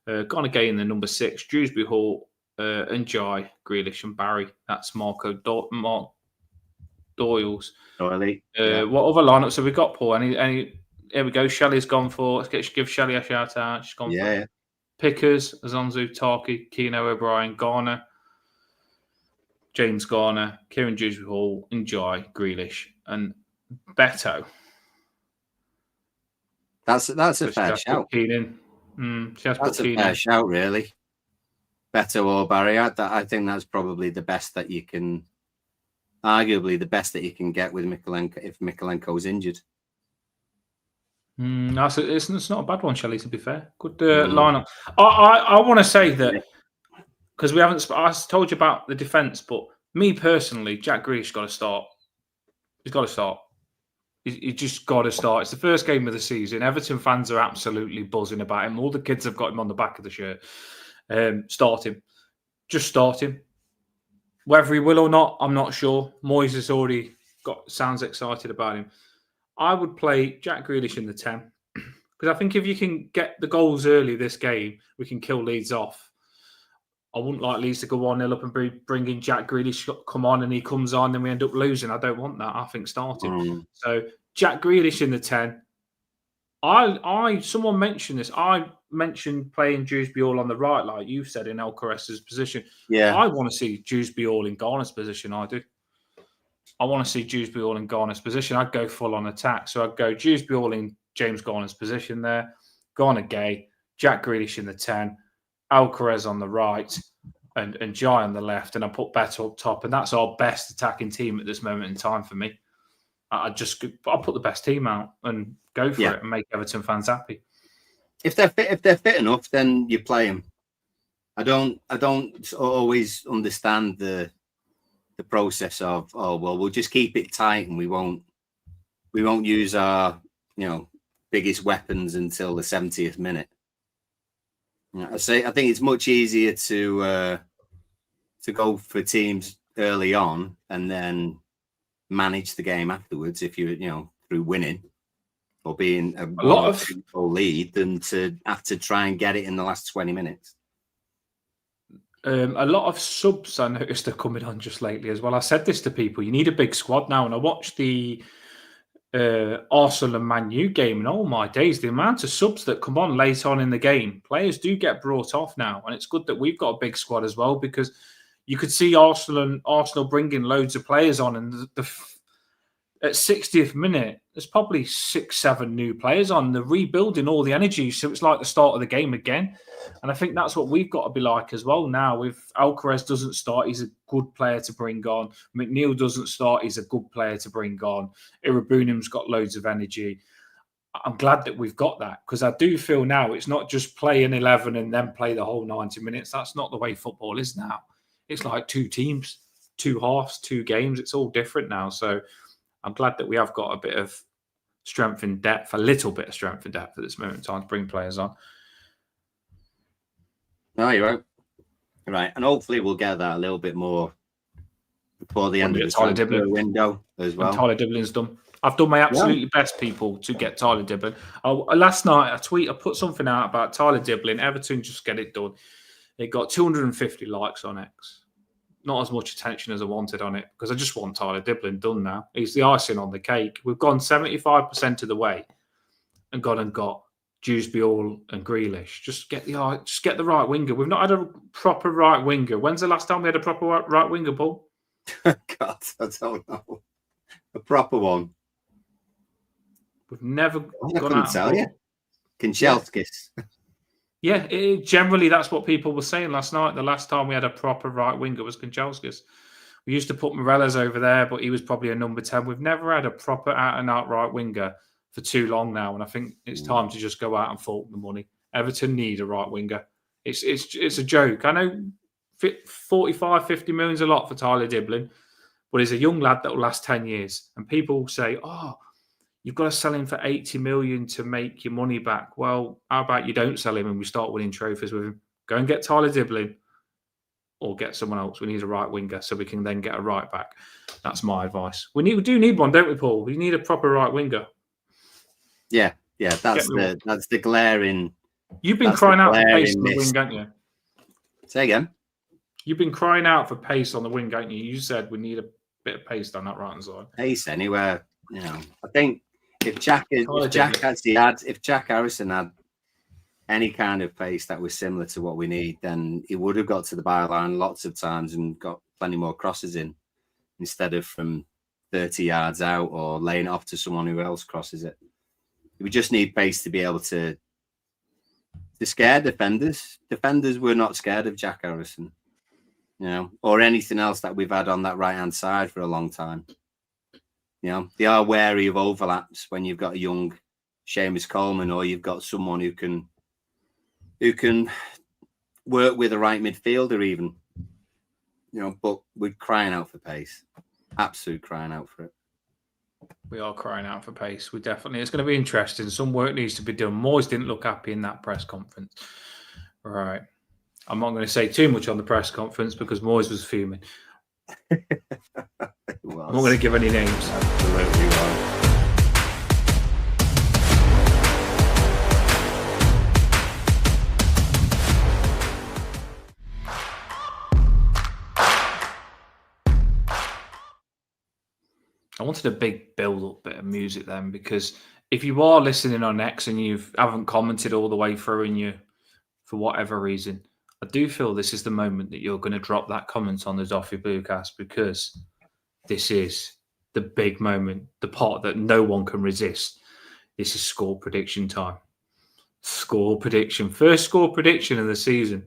Gonagay in the number 6, Dewsbury Hall, and Jai, Grealish, and Barry. That's Mark Doyle's. What other lineups have we got, Paul? Any? Here we go. Shelley's gone for. Let's give Shelley a shout out. She's gone for Pickers, Azonzu, Tarky, Keno, O'Brien, Garner, James Garner, Kieran Dewsbury Hall, and Jai, Grealish, and Beto. That's a fair shout. That's a fair shout, really. Beto or Barry. I think that's probably the best that you can. Arguably the best that you can get with Mikolenko if Mikolenko is injured. It's not a bad one, Shelley, to be fair. Good lineup. I want to say that because we haven't. I told you about the defence, but me personally, Jack Grealish got to start. He's got to start. He's just got to start. It's the first game of the season. Everton fans are absolutely buzzing about him. All the kids have got him on the back of the shirt. Start him. Just start him. Whether he will or not, I'm not sure. Moyes has already sounds excited about him. I would play Jack Grealish in the 10 because I think if you can get the goals early this game, we can kill Leeds off. I wouldn't like Leeds to go 1-0 up and bring in Jack Grealish, come on, and he comes on, and we end up losing. I don't want that. I think start him. So Jack Grealish in the 10. Someone mentioned this. I mentioned playing Dewsbury Hall on the right, like you said, in Alcaraz's position. Yeah, I want to see Dewsbury Hall in Garner's position. I do. I want to see Dewsbury Hall in Garner's position. I'd go full on attack. So I'd go Dewsbury Hall in James Garner's position there. Garner Gay, Jack Grealish in the 10, Alcaraz on the right, and Jai on the left. And I put Beto up top. And that's our best attacking team at this moment in time for me. I'll put the best team out and go for it and make Everton fans happy. If they're fit enough, then you play them. I don't always understand the process of we'll just keep it tight and we won't use our biggest weapons until the 70th minute. I think it's much easier to go for teams early on and then manage the game afterwards if you through winning or being a lot of lead than to have to try and get it in the last 20 minutes. A lot of subs I noticed are coming on just lately as well. I said this to people, you need a big squad now, and I watched the Arsenal and Man U game, and oh my days, the amount of subs that come on late on in the game. Players do get brought off now, and it's good that we've got a big squad as well, because you could see Arsenal bringing loads of players on, and at 60th minute, there's probably 6-7 new players on. They're rebuilding all the energy, so it's like the start of the game again. And I think that's what we've got to be like as well now. If Alcaraz doesn't start, he's a good player to bring on. McNeil doesn't start, he's a good player to bring on. Irabunim's got loads of energy. I'm glad that we've got that, because I do feel now it's not just play an 11 and then play the whole 90 minutes. That's not the way football is now. It's like 2 teams, 2 halves, 2 games. It's all different now. So I'm glad that we have got a bit of strength in depth, a little bit of strength in depth at this moment in time to bring players on. No, you're right. Right. And hopefully we'll get that a little bit more before the end of the transfer window as well. Tyler Diblin's done. I've done my absolutely best, people, to get Tyler Diblin. Last night, I put something out about Tyler Diblin. Everton, just get it done. It got 250 likes on X. Not as much attention as I wanted on it, because I just want Tyler Diblin done now. He's the icing on the cake. We've gone 75% of the way and got Dewsbury Hall and Grealish. Just get the right winger. We've not had a proper right winger. When's the last time we had a proper right winger, Paul? God, I don't know. proper one. We've never I gone couldn't out. tell you. Kanchelskis. Yeah, generally that's what people were saying last night. The last time we had a proper right winger was Kanchelskis. We used to put Morelos over there, but he was probably a number 10. We've never had a proper out-and-out right winger for too long now, and I think it's time to just go out and fault the money. Everton need a right winger. It's a joke. I know 45, 50 million is a lot for Tyler Diblin, but he's a young lad that will last 10 years. And people say, oh, you've got to sell him for 80 million to make your money back. Well, how about you don't sell him and we start winning trophies with him? Go and get Tyler Diblin or get someone else. We need a right winger so we can then get a right back. That's my advice. We do need one, don't we, Paul? We need a proper right winger. Yeah. That's the glaring. You've been crying out for pace on the wing, haven't you? Say again. You've been crying out for pace on the wing, haven't you? You said we need a bit of pace down that right hand side. Pace anywhere. I think if Jack Harrison had any kind of pace that was similar to what we need, then he would have got to the byline lots of times and got plenty more crosses in instead of from 30 yards out or laying it off to someone who else crosses it. We just need pace to be able to scare defenders. Defenders were not scared of Jack Harrison, or anything else that we've had on that right-hand side for a long time. They are wary of overlaps when you've got a young Seamus Coleman or you've got someone who can work with a right midfielder even. But we're crying out for pace. Absolute crying out for it. We are crying out for pace. It's going to be interesting. Some work needs to be done. Moyes didn't look happy in that press conference. Right. I'm not going to say too much on the press conference because Moyes was fuming. I'm not going to give any names. Absolutely right. I wanted a big build-up bit of music then, because if you are listening on X and you haven't commented all the way through and you, for whatever reason, I do feel this is the moment that you're going to drop that comment on the Toffee Bluecast, because this is the big moment, the part that no one can resist. This is score prediction time. Score prediction. First score prediction of the season.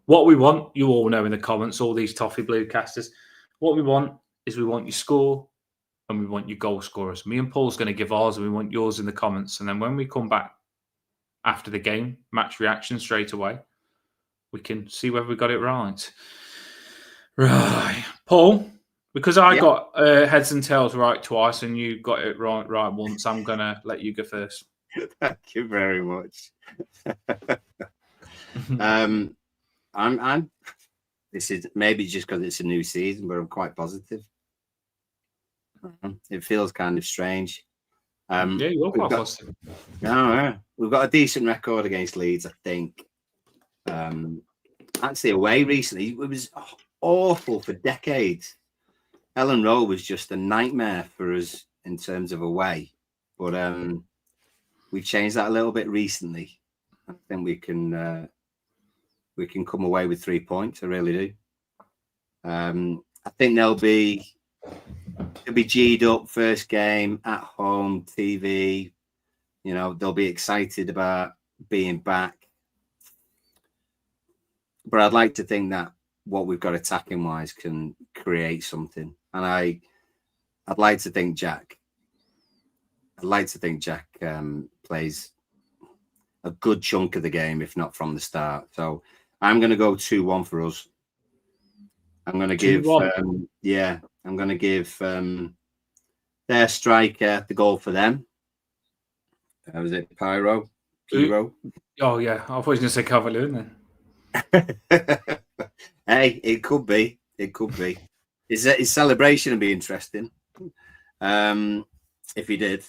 What we want, you all know in the comments, all these Toffee Bluecasters, what we want is we want your score and we want your goal scorers. Me and Paul's going to give ours and we want yours in the comments. And then when we come back after the game, match reaction straight away, we can see whether we got it right. Right. Paul, because I got heads and tails right twice and you got it right once, I'm going to let you go first. Thank you very much. I'm this is maybe just because it's a new season, but I'm quite positive. It feels kind of strange. You're quite positive. No, we've got a decent record against Leeds, I think. Actually, away recently, it was awful for decades. Ellen Rowe was just a nightmare for us in terms of away, but we've changed that a little bit recently. I think we can come away with 3 points. I really do. I think they'll be G'd up first game at home, TV. They'll be excited about being back. But I'd like to think that what we've got attacking wise can create something, and I'd like to think Jack. Plays a good chunk of the game, if not from the start. So I'm going to go 2-1 for us. I'm going to give, I'm going to give their striker the goal for them. Was it Pyro? Oh yeah, I thought he was going to say Cavalier then. Hey, it could be. His celebration would be interesting if he did.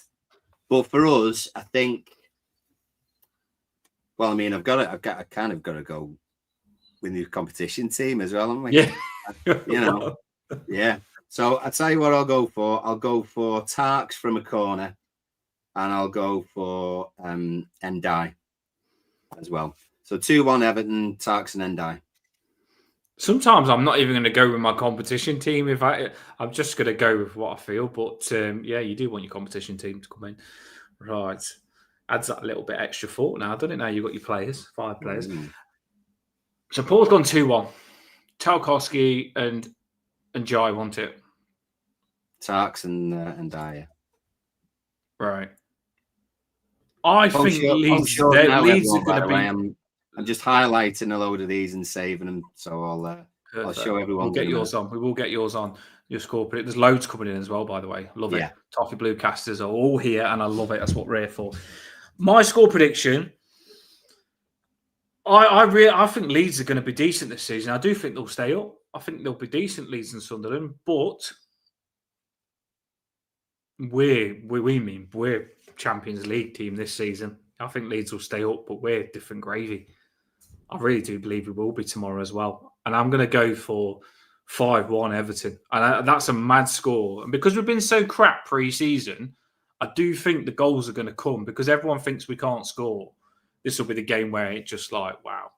But for us, I think. Well, I mean, I kind of got to go with the competition team as well, haven't we? Yeah. Yeah. So I tell you what, I'll go for. I'll go for Tarks from a corner, and I'll go for Ndai as well. So 2-1 Everton, Tarks and Ndai. Sometimes I'm not even going to go with my competition team. I'm just going to go with what I feel. But yeah, you do want your competition team to come in, right? Adds that little bit extra thought now, doesn't it? Now you've got your players, 5 players. So Paul's gone 2-1. Tarkowski and Jai want it. Tarks and Dyer. Right. I think Leeds are going to be. I'm just highlighting a load of these and saving them, so I'll show everyone. We'll get yours on. We will get yours on. Your score predict. There's loads coming in as well, by the way. Love it. Toffee Blue casters are all here, and I love it. That's what we're here for. My score prediction. I think Leeds are going to be decent this season. I do think they'll stay up. I think they'll be decent, Leeds and Sunderland, but we're Champions League team this season. I think Leeds will stay up, but we're different gravy. I really do believe we will be tomorrow as well. And I'm going to go for 5-1 Everton. And that's a mad score. And because we've been so crap pre-season, I do think the goals are going to come because everyone thinks we can't score. This will be the game where it's just like, wow.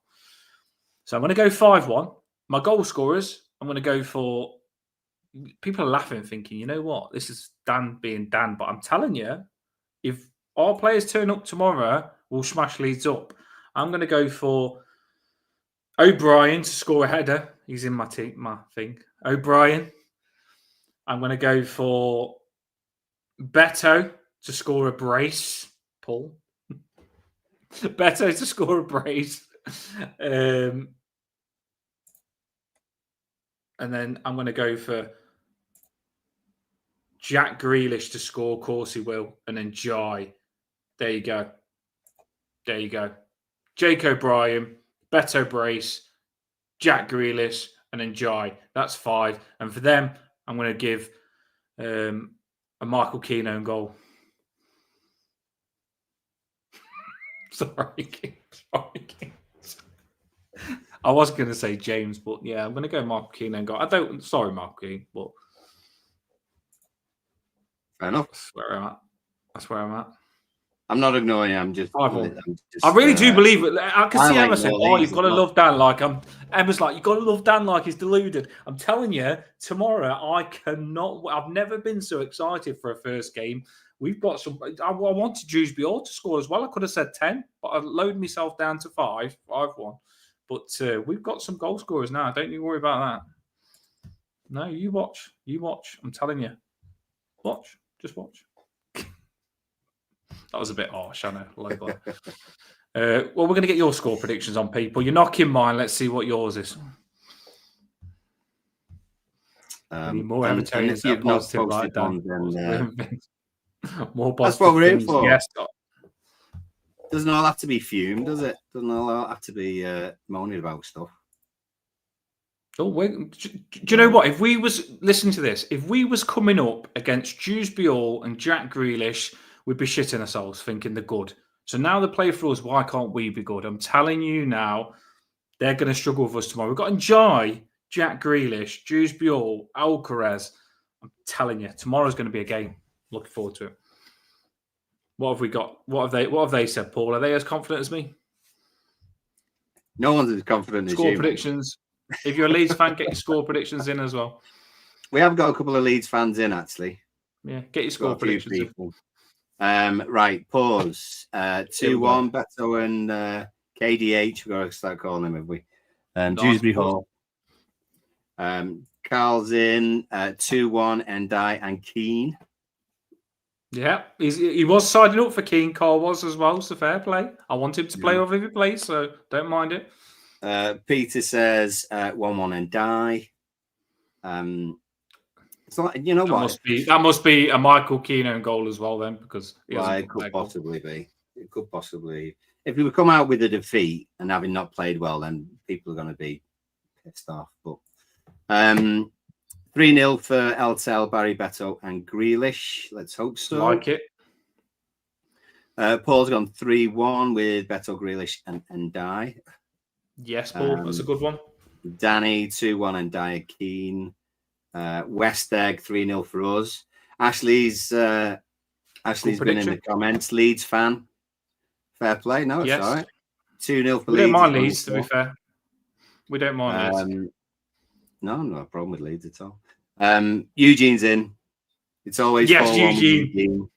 So I'm going to go 5-1. My goal scorers, I'm going to go for... People are laughing thinking, you know what? This is Dan being Dan. But I'm telling you, if our players turn up tomorrow, we'll smash Leeds up. I'm going to go for O'Brien to score a header. He's in my thing. O'Brien. I'm going to go for Beto to score a brace. Paul. Beto to score a brace. And then I'm going to go for Jack Grealish to score. Of course he will. And then Jai. There you go. There you go. Jake O'Brien, Beto brace, Jack Grealish, and then Jai. That's 5. And for them, I'm going to give a Michael Keane own goal. Sorry. I was going to say James, but yeah, I'm going to go Michael Keane own goal. Sorry, Michael Keane, but fair enough. That's where I'm at. I'm not ignoring you. I'm just. I really do believe it. I can see Emma saying, "Oh, you've got to love Dan." Emma's like, "You've got to love Dan like he's deluded." I'm telling you, tomorrow I cannot. I've never been so excited for a first game. We've got some. I wanted Dewsbury Hall to score as well. I could have said 10, but I loaded myself down to 5-1. But we've got some goal scorers now. Don't you worry about that. No, you watch. You watch. I'm telling you. Watch. Just watch. That was a bit harsh, I know. Low blow. Well, we're going to get your score predictions on, people. You're knocking mine. Let's see what yours is. More Evertonians that are positive like that. More positive. That's what we're in for. Yes. Doesn't all have to be fumed, does it? Doesn't all have to be moaning about stuff. Oh, do you know what? Listen to this. If we was coming up against Dewsbury Hall and Jack Grealish, we'd be shitting ourselves thinking they're good. So now they play for us. Why can't we be good? I'm telling you now, they're going to struggle with us tomorrow. We've got Njai, Jack Grealish, Dewsbury Hall, Alcaraz. I'm telling you, tomorrow's going to be a game. Looking forward to it. What have we got? What have they said, Paul? Are they as confident as me? No one's as confident as you. Score predictions. If you're a Leeds fan, get your score predictions in as well. We have got a couple of Leeds fans in, actually. Yeah, get your score predictions in. Right, pause. 2-1, Beto and KDH. We've got to start calling them, have we? Dewsbury Hall. Carl's in 2-1, Endai and Keane. Yeah, he was siding up for Keane. Carl was as well, so fair play. I want him to play over if he plays, so don't mind it. Peter says 1-1 Endai. So, you know what? That must be a Michael Keane own goal as well, then, because it could possibly be. It could possibly. If we would come out with a defeat and having not played well, then people are going to be pissed off. But 3-0 for LTL, Barry Beto, and Grealish. Let's hope so. Like it. Paul's gone 3-1 with Beto, Grealish, and Ndai. Yes, Paul. That's a good one. Danny 2-1 Ndai, Keane. West Egg 3-0 for us. Ashley's been in the comments. Leeds fan. Fair play. No, it's all right. 2-0 for Leeds. We don't mind Leeds, to be fair. We don't mind Leeds. No problem with Leeds at all. Eugene's in. It's always 4-1 with Eugene.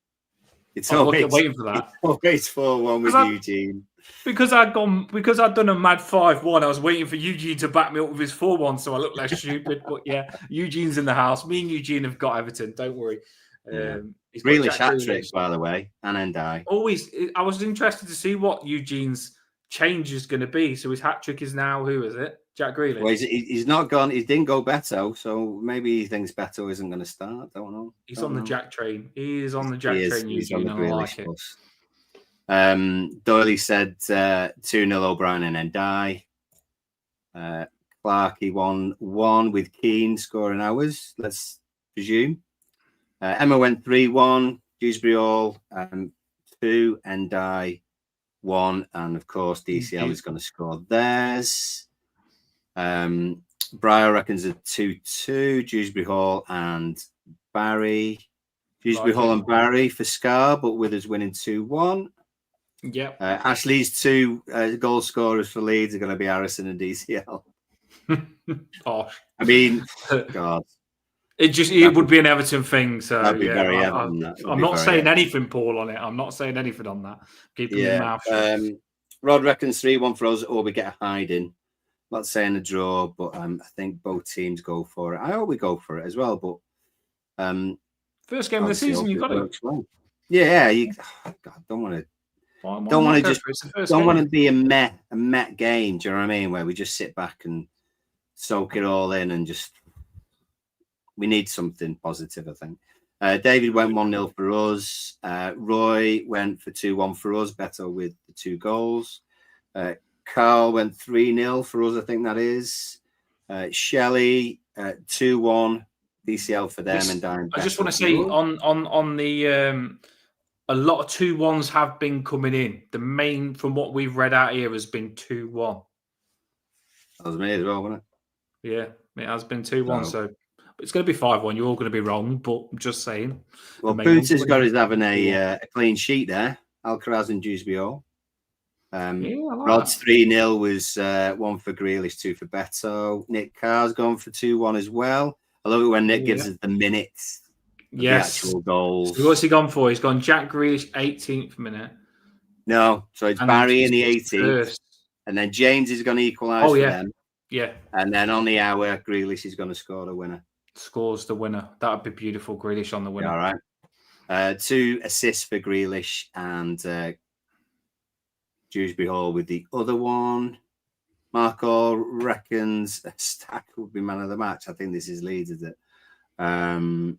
It's always waiting for that. It's always 4-1 with Eugene. Because I'd done a mad 5-1. I was waiting for Eugene to back me up with his 4-1, so I look less stupid. But yeah, Eugene's in the house. Me and Eugene have got Everton. Don't worry. Grealish hat-trick, by the way, and Ndai. Always, I was interested to see what Eugene's change is going to be. So his hat-trick is now, who is it? Jack Grealish. Well, he's not gone. He didn't go Beto, so maybe he thinks Beto isn't going to start. Don't know. He's on the Jack train. He is on the Jack train. He's on the Grealish bus. Doyley said 2-0 O'Brien and Ndai. Clarkey 1-1 with Keane scoring ours, let's presume. Emma went 3-1, Dewsbury Hall 2, Ndai 1, and of course DCL is going to score theirs. Briar reckons a 2-2, Dewsbury Hall and Barry. Dewsbury Hall and Barry for Scar, but with us winning 2-1. Yep. Ashley's 2 goal scorers for Leeds are going to be Harrison and DCL. Posh. I mean, God. It would be an Everton thing. So that'd be very Everton. I'm not saying anything, Paul, on it. I'm not saying anything on that. Keeping your mouth shut. Rod reckons 3-1 for us, or we get a hiding. Not saying a draw, but I think both teams go for it. I hope we go for it as well. But first game of the season, you got it. Well. Yeah, God, don't want to be a Met game. Do you know what I mean? Where we just sit back and soak it all in and just. We need something positive, I think. David went 1-0 for us. Roy went for 2-1 for us, Beto with the 2 goals. Carl went 3-0 for us, I think that is. Shelley, 2-1, DCL for them. And I just want to say on the a lot of 2-1s have been coming in. The main, from what we've read out here, has been 2-1. That was me as well, wasn't it? Yeah, it has been 2-1, so... It's going to be 5-1. You're all going to be wrong, but I'm just saying. Well, Boots has got us having a clean sheet there. Alcaraz and Dewsbury Hall. Rod's 3-0 was 1 for Grealish, 2 for Beto. Nick Carr's gone for 2-1 as well. I love it when Nick gives us the minutes. Yes. The actual goals. So what's he gone for? He's gone Jack Grealish, 18th minute. No, so it's Barry in the 18th. And then James is going to equalise for them. Yeah. And then on the hour, Grealish is going to score the winner. Scores the winner. That would be beautiful. Grealish on the winner. Yeah, all right. 2 assists for Grealish and Dewsbury Hall with the other one. Marco reckons Stack would be man of the match. I think this is Leeds, is it? They're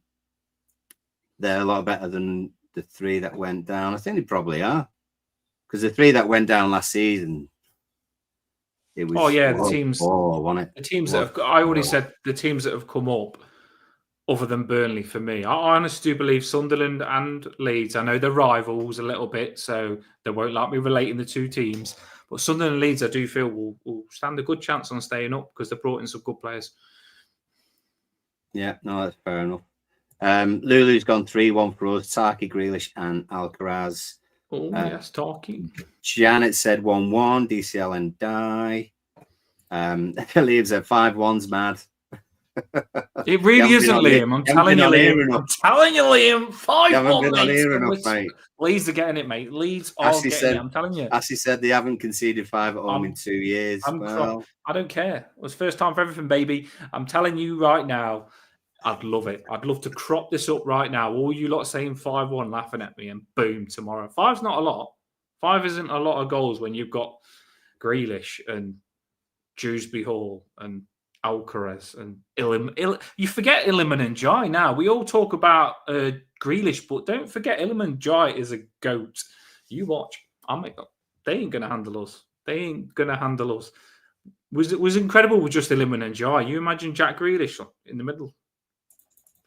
a lot better than the 3 that went down. I think they probably are. Because the 3 that went down last season, it was the teams. Wasn't it? The teams that have. I already said the teams that have come up, other than Burnley, for me. I honestly do believe Sunderland and Leeds. I know they're rivals a little bit, so they won't like me relating the 2 teams. But Sunderland and Leeds, I do feel will stand a good chance on staying up because they've brought in some good players. Yeah, no, that's fair enough. Lulu's gone 3-1 for us. Taki, Grealish, and Alcaraz. Oh, yes, talking. Janet said 1-1, DCL and Die. Liam's at 5-1's mad. It really isn't, Liam. I'm telling you, Liam. 5-1, mate. Leeds are getting it, mate. Leeds are getting it. I'm telling you. Ashley said they haven't conceded 5 at home in 2 years. I don't care. It was first time for everything, baby. I'm telling you right now. I'd love it. I'd love to crop this up right now. All you lot saying 5-1, laughing at me, and boom, tomorrow. 5's not a lot. 5 isn't a lot of goals when you've got Grealish and Dewsbury Hall and Alcaraz and you forget Iliman and Jai now. We all talk about Grealish, but don't forget Iliman Jai is a goat. You watch. They ain't going to handle us. It was incredible with just Iliman and Jai. You imagine Jack Grealish in the middle.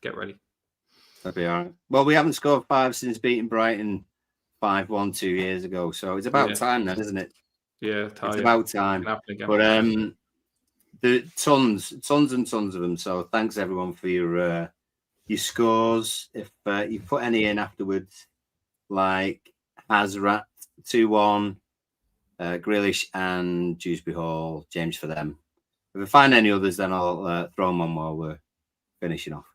Get ready. That'd be all right. Well, we haven't scored 5 since beating Brighton 5-1 2 years ago, so it's about time then, isn't it? Yeah, it's about time. But the tons and tons of them. So thanks everyone for your scores. If you put any in afterwards, like Hazrat 2-1, Grealish and Dewsbury Hall, James for them. If I find any others, then I'll throw them on while we're finishing off.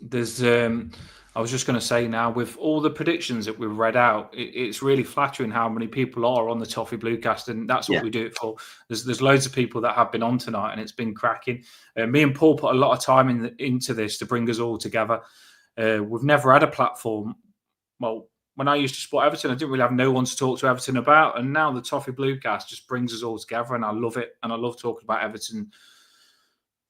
There's, I was just going to say now, with all the predictions that we've read out, it's really flattering how many people are on the Toffee Bluecast, and that's what we do it for. There's loads of people that have been on tonight, and it's been cracking. Me and Paul put a lot of time into this to bring us all together. We've never had a platform. Well, when I used to support Everton, I didn't really have no one to talk to Everton about, and now the Toffee Bluecast just brings us all together, and I love it, and I love talking about Everton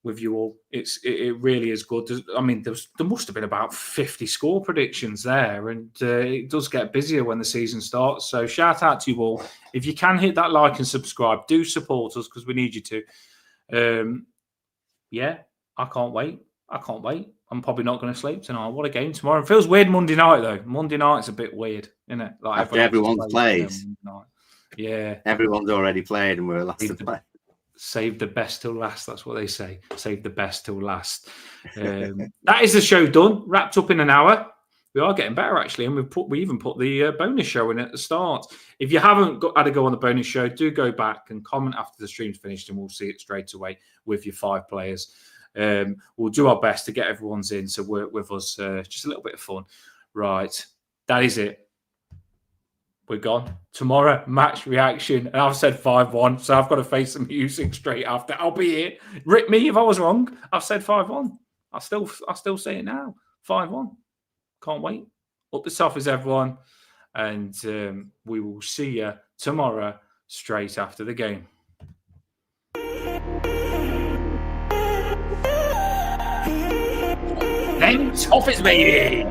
with you all. It really is good. I mean, there must have been about 50 score predictions there, and it does get busier when the season starts. So shout out to you all. If you can hit that like and subscribe, do support us because we need you to. Yeah, I can't wait. I'm probably not going to sleep tonight. What a game tomorrow. It feels weird Monday night, though. Monday night's a bit weird, isn't it? Like after everyone's played. Yeah. Everyone's already played and we're last to play. Save the best till last. That's what they say. Save the best till last. That is the show done. Wrapped up in an hour. We are getting better, actually. And we even put the bonus show in at the start. If you haven't had to go on the bonus show, do go back and comment after the stream's finished and we'll see it straight away with your 5 players. We'll do our best to get everyone's in, so work with us. Just a little bit of fun. Right. That is it. We're gone. Tomorrow, match reaction. And I've said 5-1, so I've got to face some music straight after. I'll be here. Rip me if I was wrong. I've said 5-1. I still say it now. 5-1. Can't wait. Up the top is everyone. And we will see you tomorrow straight after the game. Then Toffees, baby!